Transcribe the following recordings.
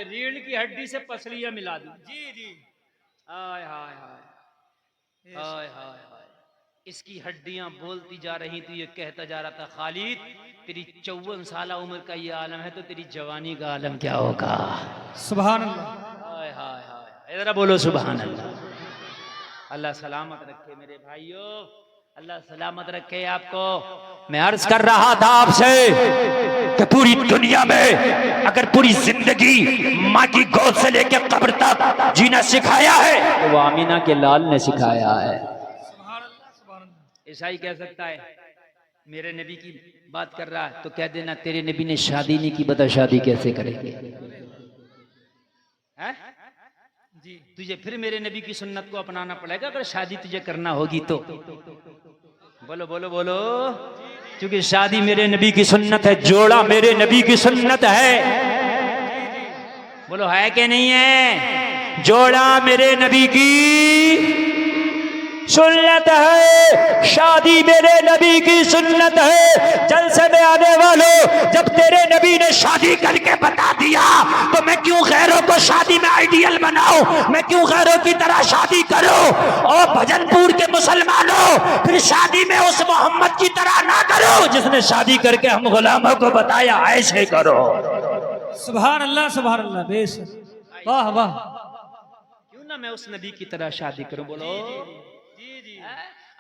हाय रीढ़ की हड्डी से पसलियां मिला दी। जी जी। हाय हाय हाय हाय हाय हाय, इसकी हड्डियां बोलती जा रही थी, ये कहता जा रहा था खालिद तेरी 54 साल उम्र का ये आलम है तो तेरी जवानी का आलम क्या होगा। सुभान अल्लाह। हाय हाय हाय, जरा बोलो सुभान अल्लाह। अल्लाह सलामत रखे मेरे भाइयों, अल्लाह सलामत रखे आपको। मैं अर्ज कर रहा था आपसे कि पूरी दुनिया में अगर पूरी जिंदगी माँ की गोद से लेकर कब्र तक जीना सिखाया है तो वो आमीना के लाल ने सिखाया है। सुभान अल्लाह सुभान अल्लाह। ईसाई कह सकता है मेरे नबी की बात कर रहा है तो कह देना तेरे नबी ने शादी नहीं की, बता शादी कैसे करेंगे। है? जी तुझे फिर मेरे नबी की सुन्नत को अपनाना पड़ेगा अगर शादी तुझे करना होगी तो। बोलो बोलो बोलो, क्योंकि शादी मेरे नबी की सुन्नत है, जोड़ा मेरे नबी की सुन्नत है। बोलो है कि नहीं है? जोड़ा मेरे नबी की सुन्नत है, शादी मेरे नबी की सुन्नत है। जलसे में आने वालों, जब तेरे नबी ने शादी करके बता दिया तो मैं क्यों गैरों को शादी में आइडियल बनाऊं, मैं क्यों गैरों की तरह शादी करूं। और भजनपुर के मुसलमानों, फिर शादी में उस मोहम्मद की तरह ना करो जिसने शादी करके हम गुलामों को बताया ऐसे करो। सुभान अल्लाह बेशक, वाह वाह। क्यों ना मैं उस नबी की तरह शादी करूं। बोलो जी जी।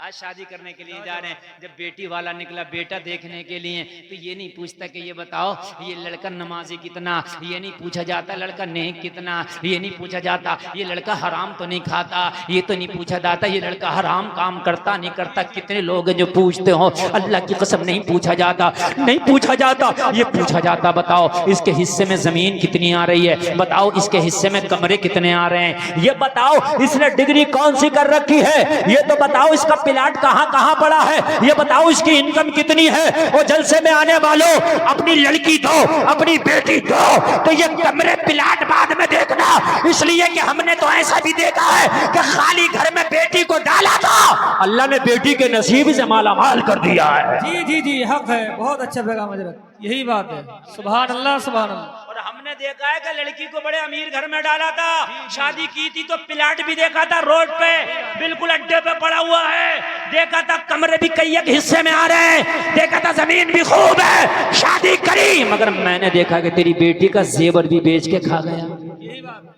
आज शादी करने के लिए जा रहे हैं, जब बेटी वाला निकला बेटा देखने के लिए तो ये नहीं पूछता कि ये बताओ ये लड़का नमाजी कितना, ये नहीं पूछा जाता लड़का नेक कितना, ये नहीं पूछा जाता ये लड़का हराम तो नहीं खाता, ये तो नहीं पूछा जाता ये लड़का हराम काम करता नहीं करता। कितने लोग हैं जो पूछते हो, अल्लाह की कसम नहीं पूछा जाता, नहीं पूछा जाता। ये पूछा जाता बताओ इसके हिस्से में जमीन कितनी आ रही है, बताओ इसके हिस्से में कमरे कितने आ रहे हैं, ये बताओ इसने डिग्री कौन सी कर रखी है, ये तो बताओ इसका प्लाट कहां कहां पड़ा है, ये बताओ इसकी इनकम कितनी है। वो जलसे में आने वालों, अपनी लड़की दो अपनी बेटी दो तो ये कमरे प्लाट बाद में देखना, इसलिए कि हमने तो ऐसा भी देखा है कि खाली घर में बेटी को डाला था, अल्लाह ने बेटी के नसीब से माला माल कर दिया है। जी जी जी, हक है, बहुत अच्छा पैगाम हजरत, यही बात है। सुभान अल्लाह सुभान अल्लाह। और हमने देखा है कि लड़की को बड़े अमीर घर में डाला था, शादी की थी तो प्लाट भी देखा था रोड पे बिल्कुल अड्डे पे पड़ा हुआ है, देखा था कमरे भी कई एक हिस्से में आ रहे हैं, देखा था जमीन भी खूब है, शादी करी। मगर मैंने देखा कि तेरी बेटी का जेवर भी बेच के खा गया। यही बात है,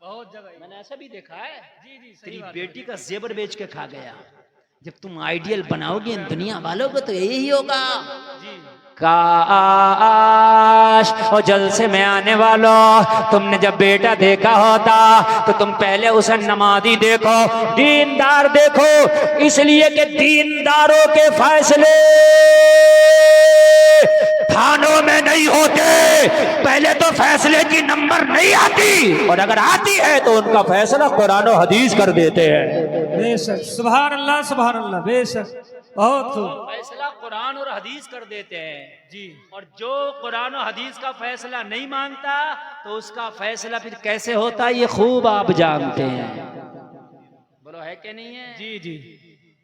बहुत जगह मैंने ऐसा भी देखा है, जी जी तेरी बेटी का जेवर बेच के खा गया। जब तुम आइडियल बनाओगे दुनिया वालों को तो यही होगा। जी। काश और जलसे में आने वालों, तुमने जब बेटा देखा होता तो तुम पहले उसे नमाजी देखो, दीनदार देखो, इसलिए कि दीनदारों के फैसले थानों में नहीं होते, पहले तो फैसले की नंबर नहीं आती और अगर आती है तो उनका फैसला कुरान और हदीस कर देते हैं। बेशक, सुभान अल्लाह बेशक, बहुत खूब। फैसला कुरान और हदीस कर देते हैं जी। और जो कुरान और हदीस का फैसला नहीं मानता तो उसका फैसला फिर कैसे होता है ये खूब आप जानते हैं। बोलो है कि नहीं है? जी जी।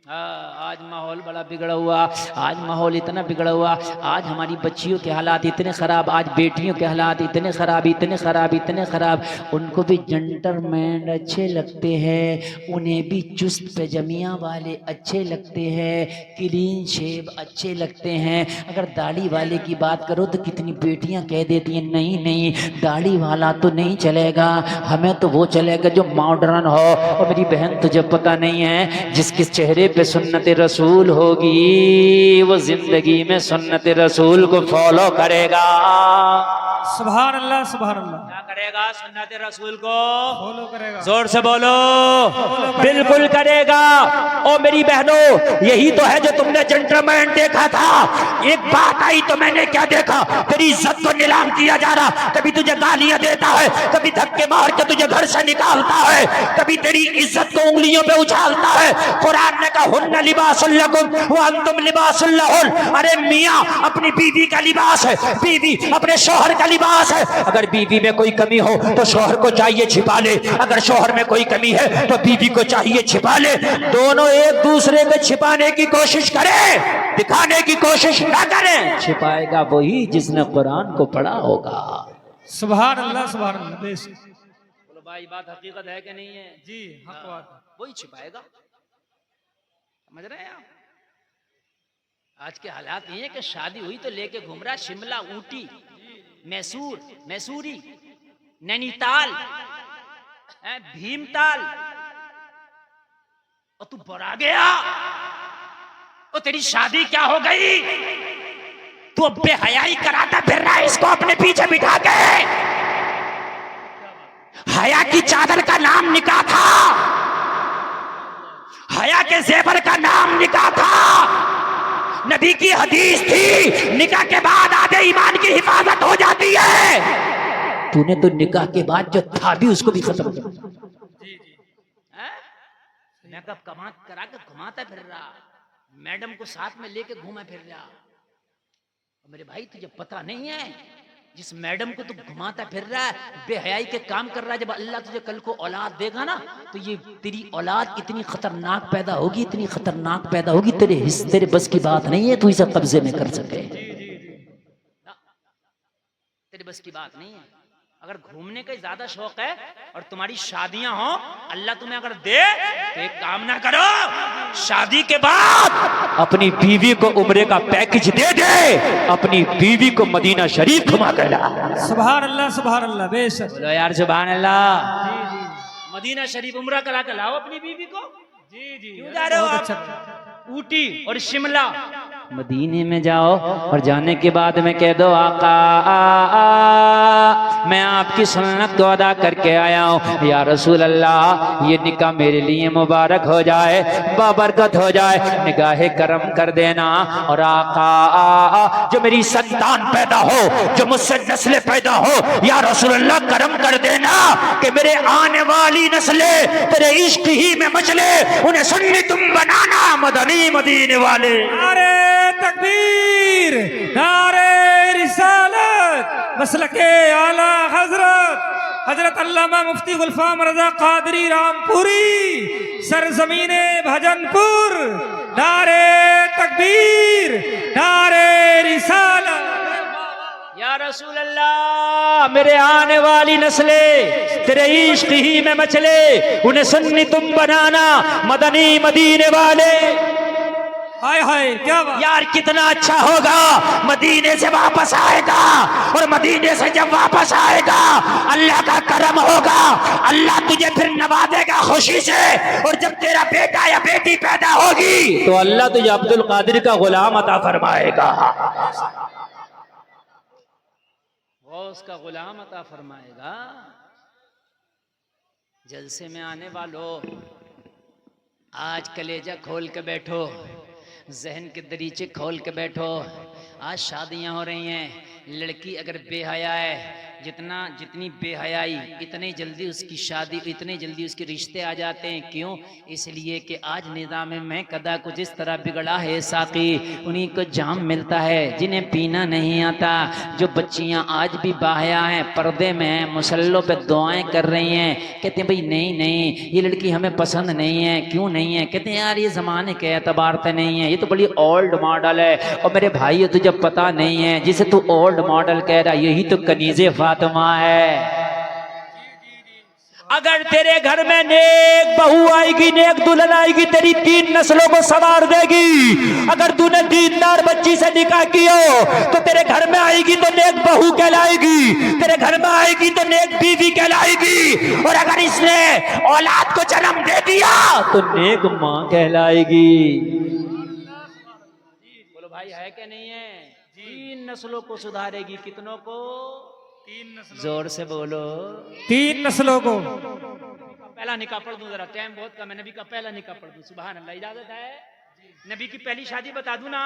आज माहौल बड़ा बिगड़ा हुआ, आज माहौल इतना बिगड़ा हुआ, आज हमारी बच्चियों के हालात इतने खराब, आज बेटियों के हालात इतने खराब इतने खराब इतने खराब। उनको भी जेंटलमैन अच्छे लगते हैं, उन्हें भी चुस्त पैजमिया वाले अच्छे लगते हैं, क्लीन शेव अच्छे लगते हैं। अगर दाढ़ी वाले की बात करो तो कितनी बेटियां कह देती हैं नहीं नहीं दाढ़ी वाला तो नहीं चलेगा, हमें तो वो चलेगा जो मॉडर्न हो। और मेरी बहन तुझे पता नहीं है जिसके चेहरे पे सुन्नत रसूल होगी वो जिंदगी में सुन्नत रसूल को फॉलो करेगा। सुभान अल्लाह क्या करेगा? सुन्नत रसूल को फॉलो करेगा। जोर से बोलो, बिल्कुल करेगा। ओ मेरी बहनों, यही तो है जो तुमने जेंटलमैन देखा था। एक बात आई तो मैंने क्या देखा, तेरी इज्जत को नीलाम किया जा रहा, कभी तुझे गालियां देता है, कभी धक्के मार के तुझे घर से निकालता है, कभी तेरी इज्जत को उंगलियों पे उछालता है। कुरान ने कहा हुन्ना लिबासुल लकुम व अंतुम लिबासुल लहुन। अरे मियां अपनी बीवी का लिबास है, बीवी अपने शौहर का लिबास है। अगर बीवी में कोई कमी हो तो शौहर को चाहिए छिपा ले, अगर शौहर में कोई कमी है तो बीवी को चाहिए छिपा ले। दोनों एक दूसरे को छिपाने की कोशिश करें, दिखाने की कोशिश ना करें। छिपाएगा वही जिसने कुरान को पढ़ा होगा। सुभान अल्लाह बेशक। बोलो भाई बात हकीकत है कि नहीं है? जी हक बात है। वही छिपाएगा, समझ रहे हैं आप? आज के हालात ये है कि शादी हुई तो लेके घूम रहा शिमला, ऊटी, मैसूर, मैसूरी, नैनीताल, भीमताल, और तू बड़ा गया और तेरी शादी क्या हो गई? तू अब बेहयाई कराता फिर रहा है इसको अपने पीछे बिठा के। हया की चादर का नाम निकाह था, हया के जेवर का नाम निकाह था। नबी की हदीस थी निकाह के बाद आधे ईमान की हिफाजत हो जाती है। तूने तो निकाह के बाद जो था भी उसको भी खत्म कर दिया। मेकअप कमात करा के घुमाता फिर रहा, मैडम को साथ में लेके घूमा फिर रहा। मेरे भाई तुझे पता नहीं है जिस मैडम को तू घुमाता फिर रहा है, बेहयाई के काम कर रहा है, जब अल्लाह तुझे कल को औलाद देगा ना तो ये तेरी औलाद इतनी खतरनाक पैदा होगी, इतनी खतरनाक पैदा होगी, तेरे बस की बात नहीं है तू इसे कब्जे में कर सके। तेरे बस की बात नहीं है। अगर घूमने का ज्यादा शौक है और तुम्हारी शादियां हो, अल्लाह तुम्हें अगर दे तो एक काम ना करो, शादी के बाद अपनी बीवी को उम्रे का पैकेज दे दे, अपनी बीवी को मदीना शरीफ घुमा कर ला। सुभान अल्लाह बेशक। बोलो यार सुभान अल्लाह। मदीना शरीफ उम्रा करा के लाओ अपनी बीवी को। जी जी क्यों जा रहे हो बहुत आप? अच्छा। ऊटी और शिमला, मदीने में जाओ और जाने के बाद में कह दो आका मैं आपकी सुन्नत को अदा करके आया हूँ, या रसूल अल्लाह ये निकाह मेरे लिए मुबारक हो जाए, बाबरकत हो जाए, निगाहे करम कर देना। और आका जो मेरी संतान पैदा हो, जो मुझसे नस्लें पैदा हो, या रसूल अल्लाह करम कर देना कि मेरे आने वाली नस्लें तेरे इश्क ही में मचले, उन्हें सुन्नी तुम बनाना मदनी मदीने वाले। नारे तकबीर, नारे रिसालत, मसलके आला हजरत अल्लामा मुफ्ती गुलफाम रजा कादरी रामपुरी, सरजमीने भजनपुर। नारे तकबीर, नारे रिसालत। या रसूल अल्लाह मेरे आने वाली नस्लें तेरे इश्क ही में मचले, उन्हें सुन्नी तुम बनाना मदनी मदीने वाले। हाय हाय क्या बात। यार कितना अच्छा होगा, मदीने से वापस आएगा और मदीने से जब वापस आएगा अल्लाह का करम होगा, अल्लाह तुझे फिर नवाजेगा खुशी से, और जब तेरा बेटा या बेटी पैदा होगी तो अल्लाह तुझे अब्दुल कादिर का गुलाम अता फरमाएगा, वो उसका गुलाम अता फरमाएगा। जलसे में आने वालों आज कलेजा खोल के बैठो, जहन के दरीचे खोल के बैठो। आज शादियां हो रही हैं, लड़की अगर बेहया है, जितनी बेहयाई इतनी जल्दी उसकी शादी, इतनी जल्दी उसके रिश्ते आ जाते हैं। क्यों? इसलिए कि आज निज़ाम में कदा कुछ इस तरह बिगड़ा है साकी, उन्हीं को जाम मिलता है जिन्हें पीना नहीं आता। जो बच्चियां आज भी बाहया हैं, पर्दे में हैं, मुसल्लों पे दुआएं कर रही हैं, कहते हैं भाई नहीं नहीं ये लड़की हमें पसंद नहीं है। क्यों नहीं है? कहते हैं यार ये ज़माने के एतबार से नहीं है, ये तो बड़ी ओल्ड मॉडल है। और मेरे भाई तुझे पता नहीं है जिसे तू ओल्ड मॉडल कह रहा है, यही तो कनीज़े फातिमा है। अगर तेरे घर में नेक बहू आएगी, नेक दुल्हन आएगी, तेरी 3 नस्लों को संवार देगी। अगर तूने दीनदार बच्ची से निकाह किया तो तेरे घर में आएगी तो नेक बहू कहलाएगी, तेरे घर में आएगी तो नेक बीवी कहलाएगी, और अगर इसने औलाद को जन्म दे दिया तो नेक माँ कहलाएगी। बोलो भाई है क्या नहीं है? 3 नस्लों को सुधारेगी। कितनों को? 3 नस्लों। जोर से बोलो। 3 नस्लों को। पहला निकाह पढ़ दूं, जरा टाइम बहुत कम है, नबी का पहला निकाह पढ़ दूं। सुभान अल्लाह, इजाजत है? नबी की पहली शादी बता दूं ना?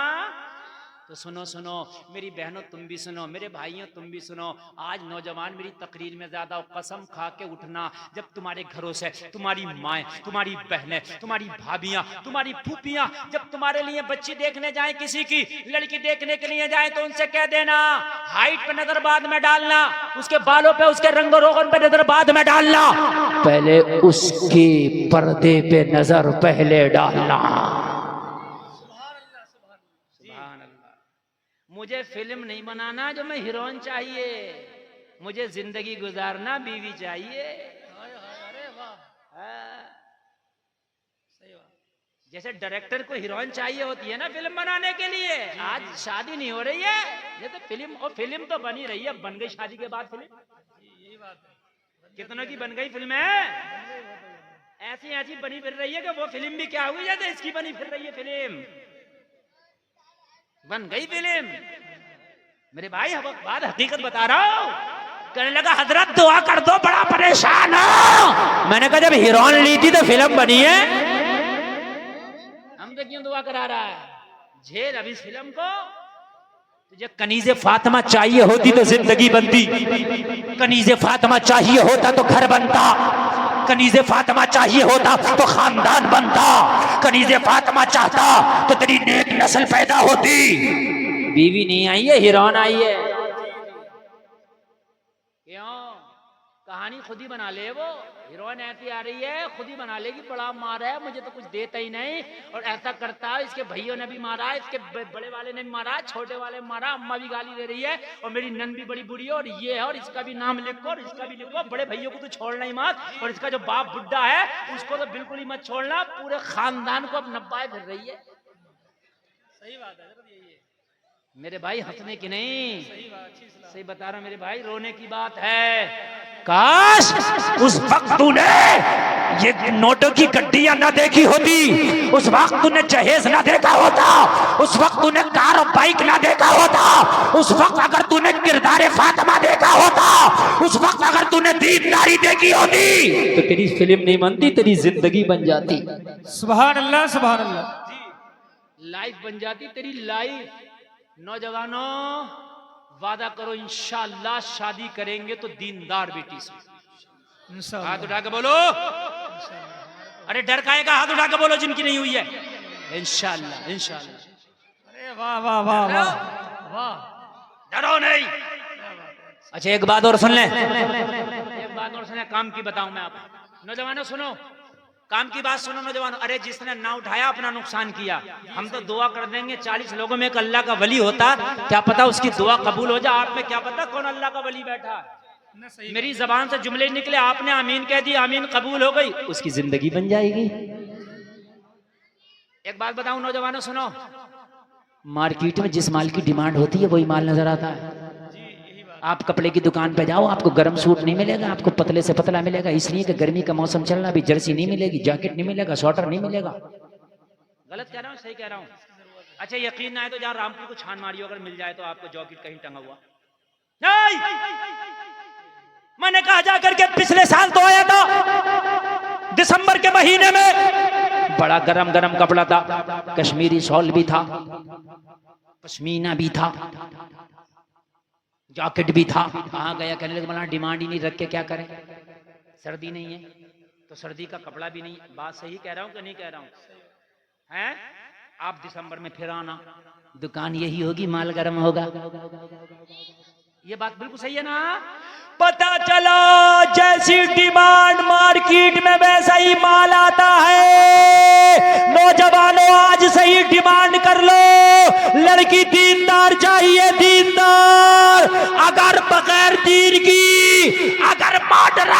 तो सुनो सुनो मेरी बहनों, तुम भी सुनो, मेरे भाइयों तुम भी सुनो। आज नौजवान मेरी तकरीर में ज्यादा कसम खा के उठना, जब तुम्हारे घरों से तुम्हारी माएँ, तुम्हारी बहनें, तुम्हारी भाभियां, तुम्हारी फूफियां जब तुम्हारे लिए बच्ची देखने जाए, किसी की लड़की देखने के लिए जाए, तो उनसे कह देना हाइट पे नजर बाद में डालना, उसके बालों पे, उसके रंग रोगन पे नजर बाद में डालना, पहले उसके पर्दे पे नजर पहले डालना। मुझे फिल्म नहीं बनाना जो मैं हीरोइन चाहिए, मुझे जिंदगी गुजारना बीवी चाहिए। अरे वाह, हाँ। सही बात। जैसे डायरेक्टर को हीरोइन चाहिए होती है ना फिल्म बनाने के लिए, आज शादी नहीं हो रही है, ये तो फिल्म, और फिल्म तो बनी रही है, बन गई शादी के बाद फिल्म। यही बात है, कितनों की बन गई फिल्म है, ऐसी ऐसी बनी फिर रही है कि वो फिल्म भी क्या हुई जैसे इसकी बनी फिर रही है, फिल्म बन गई फिल्म। मेरे भाई अब बात हकीकत बता रहा हूं। कहने लगा हजरत दुआ कर दो, बड़ा परेशान हो। मैंने कहा जब हीरोइन ली थी तो फिल्म बनी है, हम तो क्यों दुआ करा रहा है, झेल अभी इस फिल्म को। तुझे कनीज़े फातिमा चाहिए होती तो जिंदगी बनती, कनीज़े फातिमा चाहिए होता तो घर बनता, कनीज़े फातिमा चाहिए होता तो खानदान बनता, कनीज़े फातिमा चाहता तो तेरी नेक नस्ल पैदा होती। बीवी नहीं आई है, हीरोइन आई है। क्यों? कहानी खुद ही बना ले, वो हीरोइन ऐसी आ रही है खुद ही बना लेगी, बड़ा मारा है मुझे तो कुछ देता ही नहीं, और ऐसा करता है, इसके भाइयों ने भी मारा, इसके बड़े वाले ने भी मारा, छोटे वाले ने मारा, अम्मा भी गाली दे रही है, और मेरी नन भी बड़ी बुरी है, और ये है, और इसका भी नाम लिखो, और इसका भी लिखो, बड़े भैया को तो छोड़ना ही मत, और इसका जो बाप बुड्ढा है उसको तो बिल्कुल ही मत छोड़ना, पूरे खानदान को अब नब्बाए फिर रही है। सही बात है, यही है। मेरे भाई हंसने की नहीं, सही बात, अच्छी सलाह। सही बता रहा हूं मेरे भाई, रोने की बात है। काश उस वक्त तूने ये नोटों की गड्डियां ना देखी होती, उस वक्त तूने जहेज ना देखा होता, उस वक्त तूने कार और बाइक ना देखा होता, उस वक्त अगर तूने किरदार फातिमा देखा होता, उस वक्त अगर तूने दीनदारी देखी होती तो तेरी फिल्म नहीं बनती, तेरी जिंदगी बन जाती। सुभान अल्लाह, सुभान अल्लाह, लाइफ बन जाती तेरी लाइफ। नौजवानों वादा करो इंशाअल्लाह शादी करेंगे तो दीनदार बेटी से। इंशाअल्लाह। हाथ उठा के बोलो, अरे डर काहे का, हाथ उठा के बोलो जिनकी नहीं हुई है। इंशाअल्लाह, इंशाअल्लाह। अरे वाह वाह वाह वाह वाह, डरो नहीं। अच्छा एक बात और सुन ले, एक बात और सुने, काम की बताऊं मैं आपको। नौजवानों सुनो, काम की बात सुनो नौजवानों। अरे जिसने ना उठाया अपना नुकसान किया, हम तो दुआ कर देंगे 40 लोगों में एक अल्लाह का वली होता, क्या पता उसकी दुआ कबूल हो जाए। आप में क्या पता कौन अल्लाह का वली बैठा है। मेरी जबान से जुमले निकले, आपने आमीन कह दी, आमीन कबूल हो गई, उसकी जिंदगी बन जाएगी। एक बात बताऊं नौजवानों सुनो, मार्केट में जिस माल की डिमांड होती है वही माल नजर आता है। आप कपड़े की दुकान पे जाओ, आपको गर्म सूट नहीं मिलेगा, आपको पतले से पतला मिलेगा, इसलिए कि गर्मी का मौसम चल रहा, अभी जर्सी नहीं मिलेगी, जैकेट नहीं मिलेगा, स्वेटर नहीं मिलेगा। गलत कह रहा हूँ, सही कह रहा हूँ? अच्छा यकीन ना है तो जहाँ रामपुर को छान मारियो, अगर मिल जाए तो आपको जैकेट कहीं टंगा हुआ नहीं। मैंने कहा जा करके पिछले साल तो आया था दिसंबर के महीने में, बड़ा गरम गरम कपड़ा था, कश्मीरी शॉल भी था, पश्मीना भी था, जैकेट भी था। कहाँ गया, कहने लगे मौलाना डिमांड ही नहीं, रख के क्या करें, सर्दी नहीं है तो सर्दी का कपड़ा भी नहीं। बात सही कह रहा हूँ कि नहीं कह रहा हूँ? हैं? आप दिसंबर में फिर आना, दुकान यही होगी, माल गर्म होगा। ये बात बिल्कुल सही है ना? पता चला जैसी डिमांड मार्केट में वैसा ही माल आता है। नौजवानों आज सही डिमांड कर लो, लड़की दीनदार चाहिए, दीनदार। अगर बगैर दीन की, अगर मॉडर्न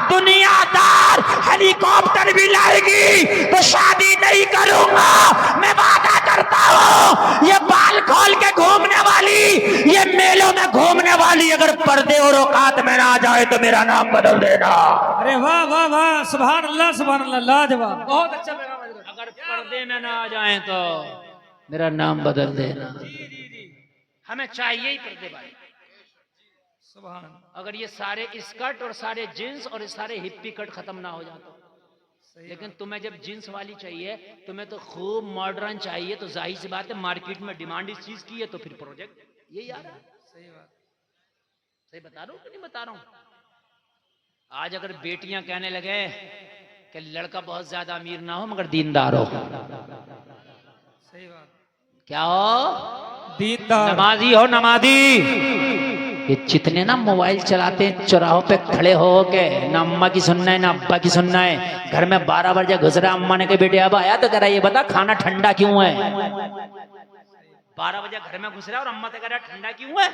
दुनियादार हेलीकॉप्टर भी लाएगी तो शादी नहीं करूंगा, मैं वादा करता हूं। ये बाल खोल के घूमने वाली, ये मेलों में घूमने वाली अगर पर्दे और औकात में ना आ जाए तो मेरा नाम बदल देना। अरे वाह वाह वाह, सुभान अल्लाह, सुभान अल्लाह, लाजवाब, बहुत अच्छा लगा। अगर पर्दे में ना आ जाए तो मेरा नाम बदल देना। हमें चाहिए ही पर्दे भाई। सुभान। अगर ये सारे स्कर्ट और सारे जींस और सारे हिप्पी कट खत्म ना हो जाता, लेकिन तुम्हें जब जींस वाली चाहिए, तुम्हें तो खूब मॉडर्न चाहिए, तो जाहिर सी बात है मार्केट में डिमांड इस चीज की है, तो फिर प्रोजेक्ट यही आ रहा है। सही बात, सही बता रहा हूँ कि नहीं बता रहा हूँ? आज अगर बेटियां कहने लगे कि लड़का बहुत ज्यादा अमीर ना हो मगर दीनदार हो, सही बात, क्या हो, दीनदार, नमाजी हो, नमाजी। ये जितने ना मोबाइल चलाते हैं चौराहों पे खड़े हो के, ना अम्मा की सुनना है ना अब्बा की सुनना है। घर में 12 बजे घुस रहा, अम्मा ने कहा बेटे अब आया तो करा ये बता खाना ठंडा क्यों है। 12 बजे घर में घुस रहा और अम्मा से कह रहा ठंडा क्यों है?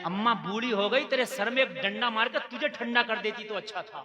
अम्मा बूढ़ी हो गई, तेरे सर में एक डंडा मार कर तुझे ठंडा कर देती तो अच्छा था।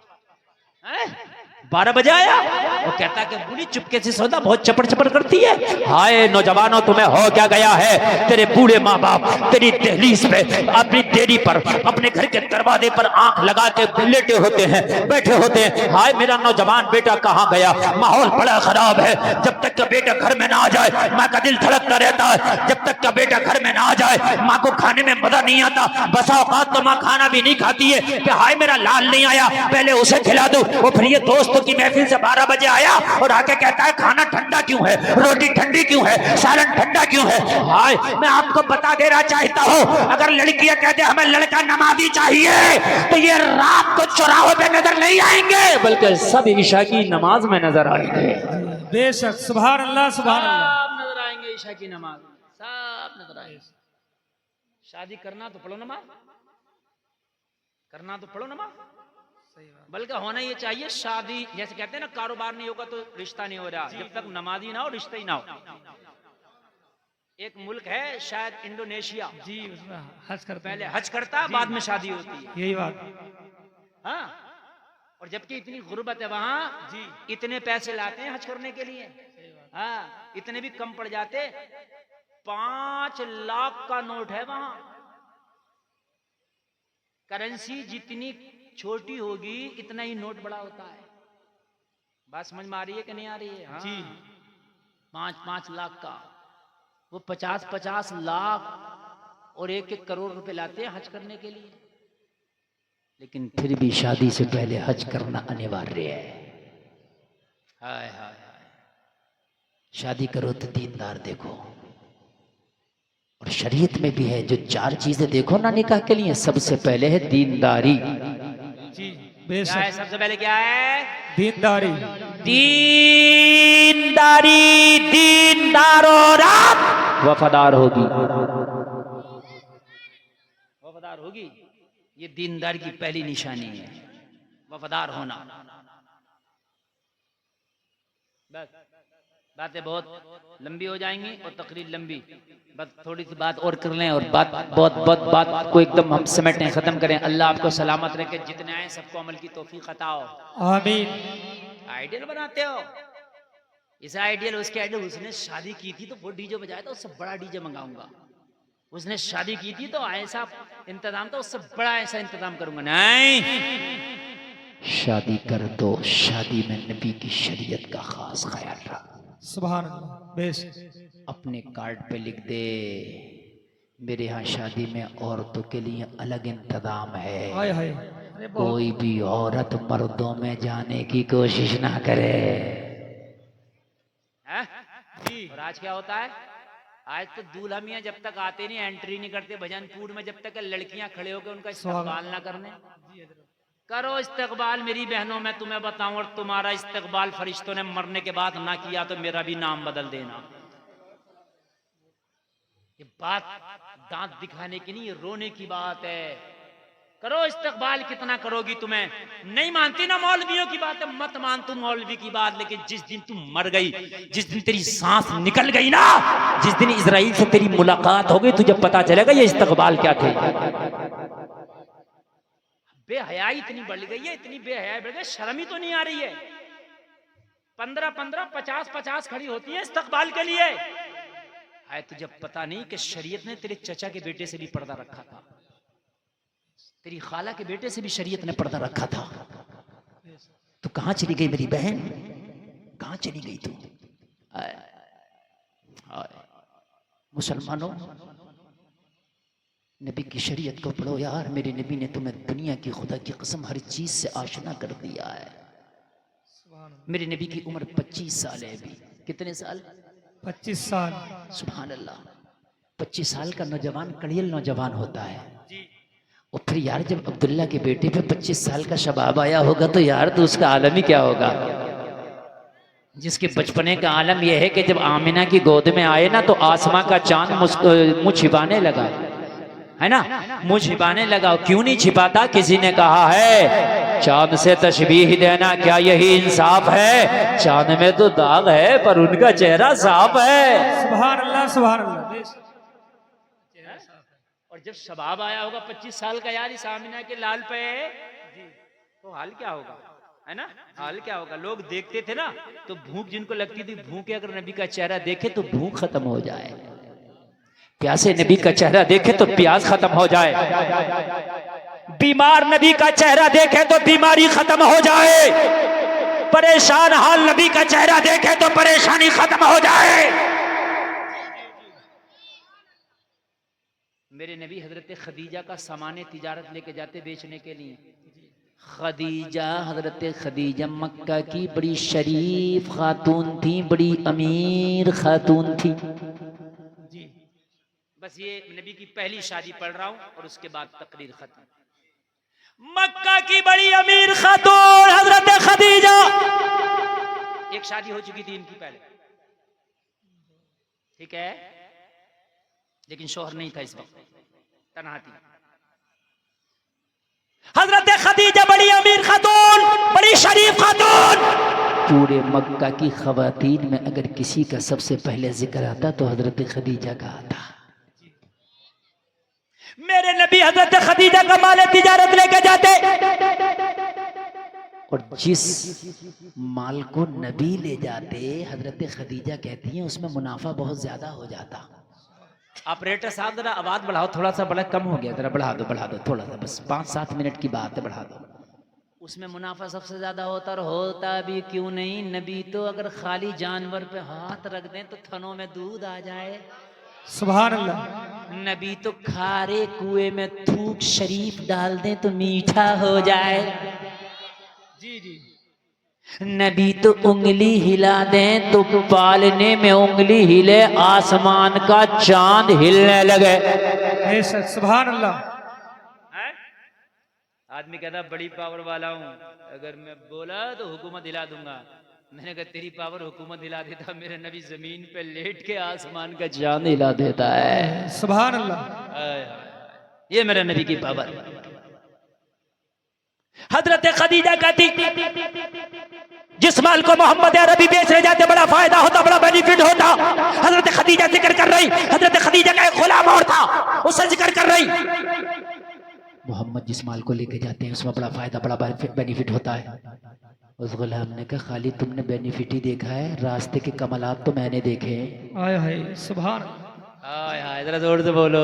12 बजे आया, वो कहता कि बूढ़ी चुपके से सौदा बहुत चपड़ चपड़ करती है। हाय नौजवानों, तुम्हें हो क्या गया है? तेरे बूढ़े माँ बाप तेरी दहलीज पे, अपनी देरी पर, अपने घर के दरवाजे पर आंख लगा के लेटे होते हैं, बैठे होते हैं। हाय मेरा नौजवान बेटा कहाँ गया? माहौल बड़ा खराब है। जब तक का बेटा घर में ना आ जाए माँ का दिल धड़कता रहता है। जब तक का बेटा घर में ना आ जाए माँ को खाने में मजा नहीं आता। बसा औकात तो माँ खाना भी नहीं खाती है कि हाय मेरा लाल नहीं आया, पहले उसे खिला दूं। वो फिर ये दोस्तों की महफिल से 12 बजे आया और आके कहता है खाना ठंडा क्यों है, रोटी ठंडी क्यों है, सालन ठंडा क्यों है। हाय मैं आपको बता देना चाहता हूँ, अगर लड़कियां कहते हमें लड़का नमाजी चाहिए तो ये रात को चौराहों पे नजर नहीं आएंगे, बल्कि सब ईशा की नमाज में नजर आएंगे। बेशक, सुभान अल्लाह, सुभान अल्लाह। सब नजर आएंगे ईशा की नमाज, सब नजर आएंगे। शादी करना तो पढ़ो नमाज, करना तो पढ़ो नमाज, बल्कि होना ये चाहिए शादी, जैसे कहते हैं ना कारोबार नहीं होगा तो रिश्ता नहीं हो रहा, जब तक नमाजी ना हो रिश्ता ही ना हो। एक मुल्क है शायद इंडोनेशिया जी, उसमें हज करते पहले हज करता बाद में शादी होती है। यही बात। हाँ, और जबकि इतनी गुर्बत है वहां जी, इतने पैसे लाते हैं हज करने के लिए। हाँ, इतने भी कम पड़ जाते, 5 लाख का नोट है वहां। करेंसी जितनी छोटी होगी इतना ही नोट बड़ा होता है। बात समझ में आ रही है कि नहीं आ रही है? हाँ। जी, 5-5 लाख का, वो 50-50 लाख और 1-1 करोड़ रुपए लाते हैं हज करने के लिए। लेकिन फिर भी शादी से पहले हज करना अनिवार्य है। हाय हाय हाय, शादी करो तो दीनदार देखो, और शरीयत में भी है जो 4 चीजें देखो ना निकाह के लिए, सबसे पहले है दीनदारी। क्या है सबसे पहले? क्या है? दीनदारी। दीनदारी, दीनदारो रात वफादार होगी, वफादार होगी। ये दीनदार की पहली निशानी है, वफादार होना। बस बातें बहुत लंबी हो जाएंगी और तकरीर लंबी, बस थोड़ी सी बात और कर लें और बात बात को एकदम हम समेटें, खत्म करें। अल्लाह आपको सलामत रखे, जितने आए सबको अमल की तौफीक अता हो, आमीन। आइडियल बनाते हो, इस आइडियल उसके आइडियल। उसने शादी की थी तो वो डीजे बजाया था, उससे बड़ा डीजे मंगाऊंगा। उसने शादी की थी तो ऐसा इंतजाम था, उससे बड़ा ऐसा इंतजाम करूंगा। नहीं, शादी कर दो, शादी में नबी की शरीयत का खास ख्याल रख। सुभान अल्लाह, बेशक। अपने कार्ड पे लिख दे मेरे यहाँ शादी में औरतों के लिए अलग इंतजाम है। हाय हाय, कोई भी औरत मर्दों में जाने की कोशिश ना करे। और आज क्या होता है? आज तो दूल्हा मियाँ जब तक आते नहीं, एंट्री नहीं करते भजनपुर में, जब तक लड़कियां खड़े होकर उनका इस्तकबाल ना करने। करो इस्तकबाल मेरी बहनों, मैं तुम्हें बताऊं, और तुम्हारा इस्तकबाल फरिश्तों ने मरने के बाद ना किया तो मेरा भी नाम बदल देना। ये बात दांत दिखाने की नहीं, ये रोने की बात है। करो इस्तकबाल, कितना करोगी? तुम्हें नहीं मानती ना मौलवियों की बात है, मत मान तू मौलवी की बात, लेकिन जिस दिन तुम मर गई, जिस दिन तेरी सांस निकल गई ना, जिस दिन इजराइल से तेरी मुलाकात हो गई, तुझे पता चलेगा ये इस्तकबाल क्या थे। बेहयाई इतनी बढ़ गई है, इतनी बेहयाई बढ़ गई, शर्म ही तो नहीं आ रही है। 15-15, 50-50 खड़ी होती है इस्तकबाल के लिए। आए तुझे पता नहीं कि शरीयत ने तेरे चचा के बेटे से भी पर्दा रखा था, तेरी खाला के बेटे से भी शरीयत ने पर्दा रखा था। तो कहां चली गई मेरी बहन, कहां चली गई तू? मुसलमानों, नबी की शरीयत को पढ़ो यार। मेरे नबी ने तुम्हें दुनिया की खुदा की कसम हर चीज से आशना कर दिया है। मेरे नबी की उम्र 25 साल है अभी। कितने साल? 25 साल। सुभान अल्लाह। 25 साल का नौजवान कड़ियल नौजवान होता है। और फिर यार जब अब्दुल्ला के बेटे पे 25 साल का शबाब आया होगा तो यार तो उसका आलम ही क्या होगा। जिसके बचपने का आलम यह है कि जब आमिना की गोद में आए ना तो आसमां का चांद मुंह छिपाने लगा, है ना, मुंह छिपाने लगा। क्यों नहीं छिपाता? किसी ने कहा है चांद से तशबीह देना क्या यही इंसाफ है? चांद में तो दाग है पर उनका चेहरा साफ है। सुभान अल्लाह, सुभान अल्लाह। और जब शबाब आया होगा 25 साल का यार इस आमिना के लाल पे, तो हाल क्या होगा, है ना? हाल क्या होगा? लोग देखते थे ना तो भूख जिनको लगती थी, भूख अगर नबी का चेहरा देखे तो भूख खत्म हो जाए, प्यासे नबी का चेहरा देखे तो प्यास खत्म हो जाए, बीमार नबी का चेहरा देखे तो बीमारी खत्म हो जाए, परेशान हाल नबी का चेहरा देखे तो परेशानी खत्म हो जाए। मेरे नबी हजरत खदीजा का सामान तिजारत लेके जाते बेचने के लिए। खदीजा, हजरत खदीजा मक्का की बड़ी शरीफ खातून थी, बड़ी अमीर खातून थी। बस ये नबी की पहली शादी पढ़ रहा हूं और उसके बाद तकरीर खत्म। मक्का की बड़ी अमीर खातून हजरत खदीजा, एक शादी हो चुकी थी इनकी पहले, ठीक है, लेकिन शोहर नहीं था इस वक्त, तन्हा थी। हजरत खदीजा बड़ी अमीर खातून, बड़ी शरीफ खातून। पूरे मक्का की खवातीन में अगर किसी का सबसे पहले जिक्र आता तो हजरत खदीजा का आता। मेरे नबी हजरत खदीजा का माल तिजारत लेके जाते और जिस माल को नबी ले जाते हजरत खदीजा कहती हैं उसमें मुनाफा बहुत ज्यादा हो जाता। ऑपरेटर साहब जरा आवाज बढ़ाओ, थोड़ा सा बड़ा कम हो गया, जरा बढ़ा दो थोड़ा सा, बस 5-7 मिनट की बात है, बढ़ा दो। उसमें मुनाफा सबसे ज्यादा होता, और होता भी क्यों नहीं, नबी तो अगर खाली जानवर पे हाथ रख दें तो थनों में दूध आ जाए। सुभान अल्लाह। नबी तो खारे कुएं में थूक शरीफ डाल दें तो मीठा हो जाए। जी जी। नबी तो उंगली हिला दें तो पालने में उंगली हिले, आसमान का चांद हिलने लगे। सुभान अल्लाह। आदमी कहता बड़ी पावर वाला हूँ, अगर मैं बोला तो हुकूमत हिला दूंगा। मैंने कहा तेरी पावर हुकूमत हिला देता, मेरे नबी जमीन पे लेट के आसमान का चांद हिला देता है। सुभान अल्लाह। ये मेरे नबी की पावर। हजरत खदीजा कहती जिस माल को मोहम्मद अरबी बेचने जाते बड़ा फायदा होता, बड़ा बेनिफिट होता। हजरत खदीजा जिक्र कर रही, हजरत खदीजा का एक गुलाम और था, उससे जिक्र कर रही, मोहम्मद जिस माल को लेके जाते हैं उसमें बड़ा फायदा, बड़ा बेनिफिट होता है। उस गुलाम ने कहा खाली तुमने बेनिफिट ही देखा है, रास्ते के कमलात तो मैंने देखे। आय हाय सुभान, आय हाय, जरा जोर से बोलो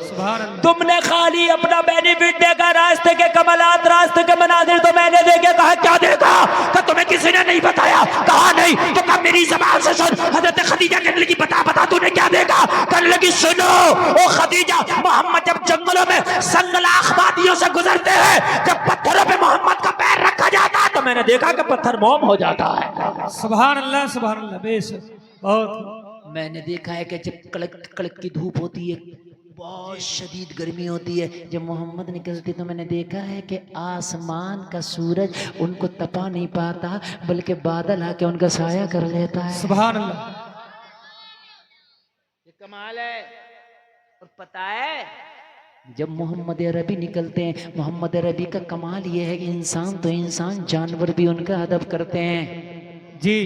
सुभान अल्लाह। तुमने खाली अपना बेनिफिट देखा, रास्ते के कमलात, रास्ते के मनाजिर तो मैंने देखे। कहा क्या देखा? कहा तुम्हें किसी ने नहीं बताया। कहा नहीं। तो कहा मेरी जबान से सुन। हजरत खदीजा कहने लगी बता तूने क्या देखा? कहने लगी सुनो ओ खदीजा, मोहम्मद जब जंगलों में संगलाख वादियों से गुजरते हैं, जब पत्थरों पे मोहम्मद का पैर रखा जाता है तो मैंने देखा कि पत्थर मोम हो जाता है। सुभान अल्लाह सुभान अल्लाह। बेशक बहुत। मैंने देखा है कि जब कड़क कड़क की धूप होती है, बहुत शदीद गर्मी होती है, जब मोहम्मद निकलते तो मैंने देखा है कि आसमान का सूरज उनको तपा नहीं पाता, बल्कि बादल आके उनका साया कर लेता है। सुभान अल्लाह। ये कमाल है। और पता है जब मोहम्मद अरबी निकलते हैं, मोहम्मद अरबी का कमाल ये है कि इंसान तो इंसान, जानवर भी उनका अदब करते हैं। जी।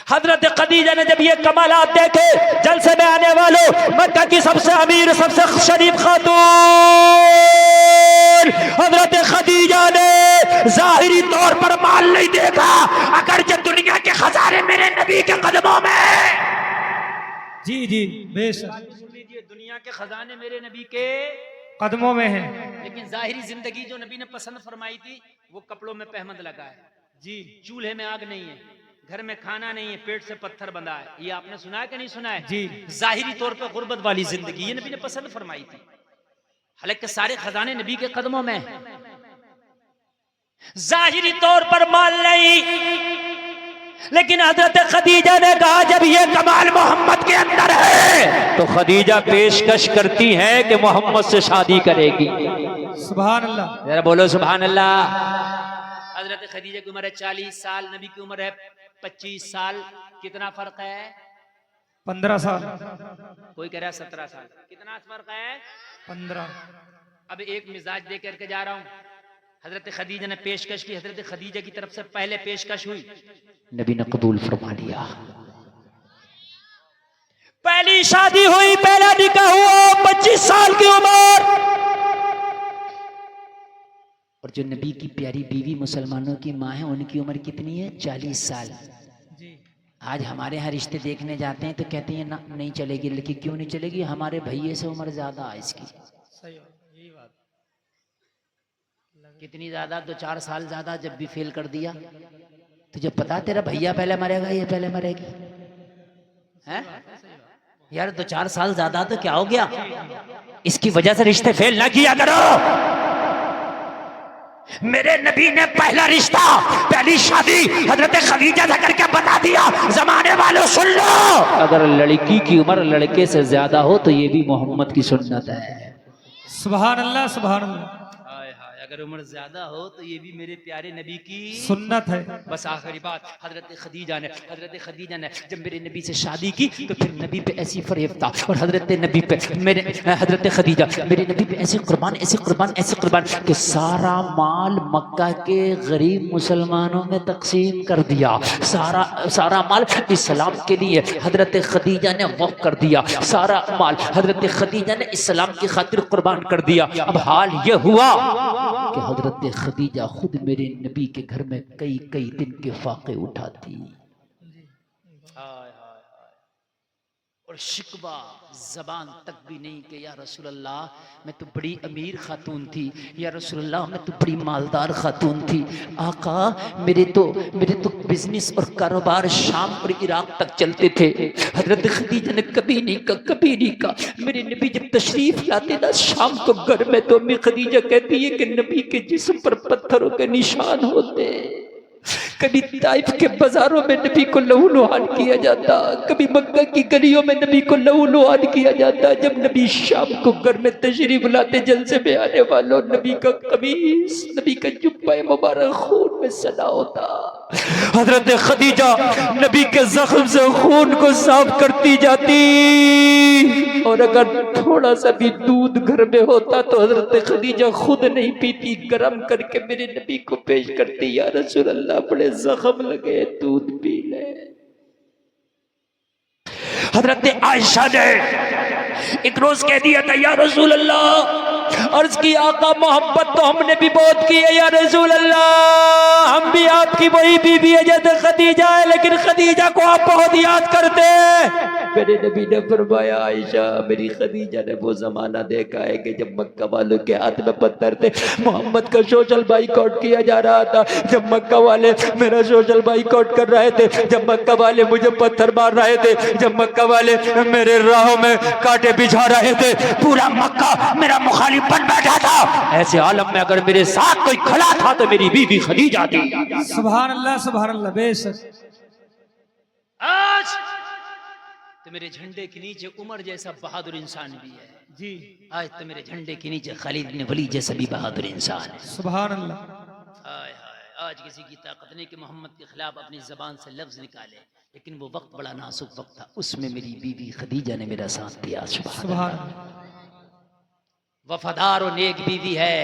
हजरत खदीजा ने जब ये कमालात देखे, जलसे में आने वालों, मक्का की सबसे अमीर सबसे शरीफ खातून हजरत खदीजा ने जाहिरी तौर पर माल नहीं देखा, अगर जो दुनिया के खजाने मेरे नबी के कदमों में। जी जी बेशक। सुन लीजिए, दुनिया के खजाने मेरे नबी के कदमों में है, लेकिन जाहिरी जिंदगी जो नबी ने पसंद फरमाई थी वो कपड़ों में पहमद लगा है। जी। चूल्हे में आग नहीं है, घर में खाना नहीं है, पेट से पत्थर बंधा है। ये आपने सुना है कि नहीं सुना है? जी। जाहिरी तौर पर गुर्बत वाली जिंदगी ये नबी ने पसंद फरमाई थी, हालांकि सारे खजाने नबी के कदमों में। जाहिरी तौर पर माल नहीं, लेकिन हजरत खदीजा ने कहा जब ये कमाल मोहम्मद के अंदर है तो खदीजा पेशकश करती है कि मोहम्मद से शादी करेगी। सुभान अल्लाह। जरा बोलो सुभान अल्लाह। हजरत खदीजा की उम्र है 40 साल, नबी की उम्र है 25 साल। कितना फर्क है? 15 साल। कोई कह रहा है 17 साल। कितना फर्क है? 15। अब एक मिजाज दे करके जा रहा हूं। हजरत खदीजा ने पेशकश की, हजरत खदीजा की तरफ से पहले पेशकश हुई, नबी ने कबूल फरमा लिया। पहली शादी हुई, पहला निकाह हुआ, 25 साल की उम्र। और जो नबी की प्यारी बीवी मुसलमानों की माँ है, उनकी उम्र कितनी है? 40 साल। आज हमारे यहाँ रिश्ते देखने जाते हैं तो कहते हैं ना नहीं चलेगी। लड़की क्यों नहीं चलेगी? हमारे भैये से उम्र ज्यादा है इसकी। सही यही बात। कितनी ज्यादा? 2-4 साल ज्यादा। जब भी फेल कर दिया तुझे पता तेरा भैया पहले मरेगा, ये पहले मरेगी है यार। 2-4 साल ज्यादा तो क्या हो गया? इसकी वजह से रिश्ते फेल ना किया करो। मेरे नबी ने पहला रिश्ता, पहली शादी हजरत खदीजा से करके बता दिया। जमाने वालों सुन लो, अगर लड़की की उम्र लड़के से ज्यादा हो तो ये भी मोहम्मद की सुन्नत है। सुभान अल्लाह, सुभान अल्लाह। हाय हाय, अगर उम्र ज्यादा हो तो ये भी मेरे प्यारे नबी की सुन्नत है। बस आखिरी बात, हजरत खदीजा ने जब मेरे नबी से शादी की तो फिर नबी पे ऐसी फरेब था, और हजरत नबी पे मेरे हजरत खदीजा मेरे नबी पे ऐसे कुर्बान कि सारा माल मक्का के गरीब मुसलमानों में तकसीम कर दिया। सारा माल इस्लाम के लिए हजरत खदीजा ने वक्फ कर दिया। सारा माल हजरत खदीजा ने इस्लाम की खातिर कुर्बान कर दिया। अब हाल ये हुआ कि हजरत खदीजा खुद मेरे नबी के घर में कई दिन के फाके उठाती। और शिकवा जबान तक भी नहीं कि या रसूल अल्लाह मैं तो बड़ी अमीर खातून थी, या रसूल अल्लाह मैं तो बड़ी मालदार खातून थी। आका मेरे तो बिजनेस और कारोबार शाम और इराक तक चलते थे। हजरत खदीजा ने कभी नहीं कहा। मेरे नबी जब तशरीफ लाते ना शाम को घर में, तो अम्मी खदीजा कहती है कि नबी के जिस्म पर पत्थरों के निशान होते। कभी ताइफ के बाजारों में नबी को लहूलुहान किया जाता, कभी मक्का की गलियों में नबी को लहूलुहान किया जाता। जब नबी शाम को घर में तशरीफ लाते, जलसे में आने वालों, नबी का कमीज, नबी का जुब्बा मुबारक खून में सना होता। हजरत खदीजा नबी के जख्म से खून को साफ करती जाती, और अगर थोड़ा सा भी दूध घर में होता तो हजरत खदीजा खुद नहीं पीती, गरम करके मेरे नबी को पेश करती। या रसूल अल्लाह बड़े जख्म लगे, दूध पी ले। हजरत आयशा ने एक रोज कह दिया था, या रसूल अल्लाह, अर्ज की आका मोहब्बत तो हमने भी बहुत की है या रसूल अल्लाह, हम भी आपकी वही बीवी है जैसे खदीजा है, लेकिन खदीजा को आप बहुत याद करते हैं। मेरे नबी ने फरमाया, आयशा मेरी खदीजा ने वो जमाना देखा है कि जब मक्का वालों के हाथ में पत्थर थे, मोहम्मद का सोशल बाइकआउट किया जा रहा था, जब मक्का वाले मेरा सोशल बाइकआउट कर रहे थे, जब मक्का वाले मुझे पत्थर मार रहे थे, जब मक्का वाले मेरे राहों में कांटे बिछा रहे थे, पूरा मक्का मेरा मुखालिफ बन बैठा था। ऐसे आलम में अगर मेरे साथ कोई खड़ा था तो मेरी बीवी खदीजा थी। सुभान अल्लाह, बेशक। आज तो मेरे झंडे के नीचे उमर जैसा बहादुर इंसान भी है जी। आज तो मेरे झंडे के नीचे खालिद बिन वलीद जैसा भी बहादुर इंसान है। सुभान अल्लाह। हाय हाय, आज किसी की ताकत नहीं कि मोहम्मद के खिलाफ अपनी जबान से लफ्ज निकाले, लेकिन वो वक्त बड़ा नाजुक वक्त था, उसमें मेरी बीवी खदीजा ने मेरा साथ दिया। सुभान। वफादार और नेक बीवी है,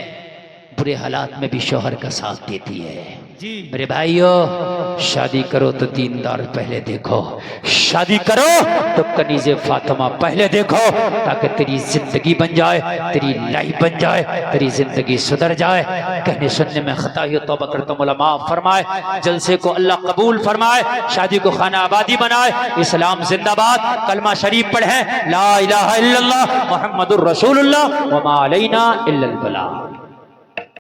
बुरे हालात में भी शौहर का साथ देती है जी। मेरे भाइयों, शादी करो तो दीनदार पहले देखो, शादी करो तो कनीज़े फातिमा पहले देखो, ताकि तेरी जिंदगी बन जाए, तेरी लाइफ बन जाए, तेरी जिंदगी सुधर जाए। कहने सुनने में खता ही तौबा करता हूं, अल्लाह माफ फरमाए, जलसे को अल्लाह कबूल फरमाए, शादी को खाना आबादी बनाए। इस्लाम जिंदाबाद, कलमा शरीफ पढ़े, ला इलाहा इल्लल्लाह मुहम्मदुर रसूलुल्लाह व मा अलैना इल्लल बलाग।